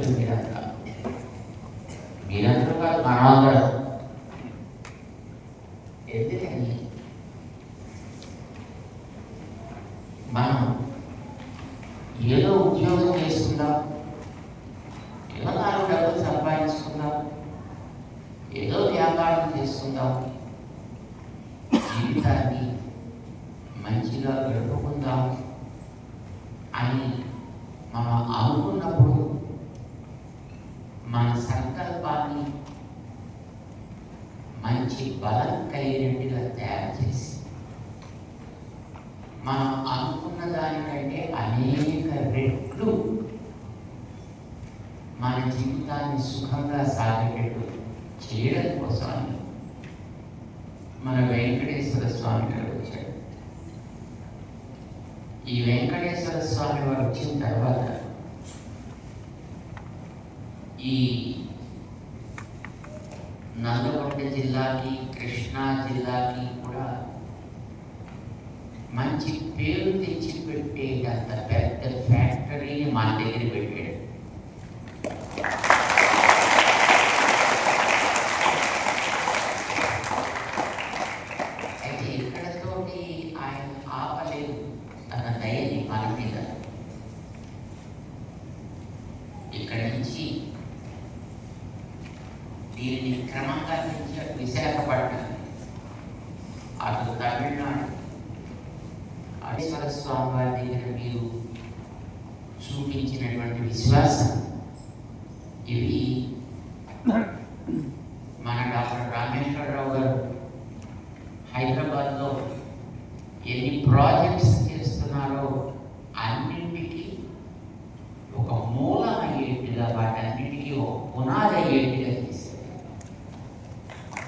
అదృష్టవంతులు మీరందరూ కాదు, మనమందరం. ఎందుకని మనం ఏదో ఉద్యోగం చేసుకుందాం, ఏదో 4 డబ్బులు సంపాదించుకుందాం, ఏదో వ్యాపారం చేసుకుందాం, జీవితాన్ని మంచిగా గడుపుకుందాం అని మనం అనుకున్నప్పుడు మన సంకల్పాన్ని మంచి బలం కలిగినట్టుగా తయారు చేసి మనం అనుకున్న దానికంటే అనేక రెట్లు మన జీవితాన్ని సుఖంగా సాగేటట్టు చేయడం కోసం మన వెంకటేశ్వర స్వామి గారు వచ్చాడు. ఈ వెంకటేశ్వర స్వామి వారు వచ్చిన తర్వాత ఈ నల్లగొండ జిల్లాకి, కృష్ణా జిల్లాకి కూడా మంచి పేరు తెచ్చిపెట్టేటంత పెద్ద ఫ్యాక్టరీని మన దగ్గర పెట్టాడు. అయితే ఇక్కడతోటి ఆయన ఆపలేదు తన దయని మన మీద. ఇక్కడి నుంచి దీనిని క్రమంగా నుంచి విశాఖపట్నం, అటు తమిళనాడు, వెంకటేశ్వర స్వామి వారి దగ్గర మీరు చూపించినటువంటి విశ్వాసం ఇవి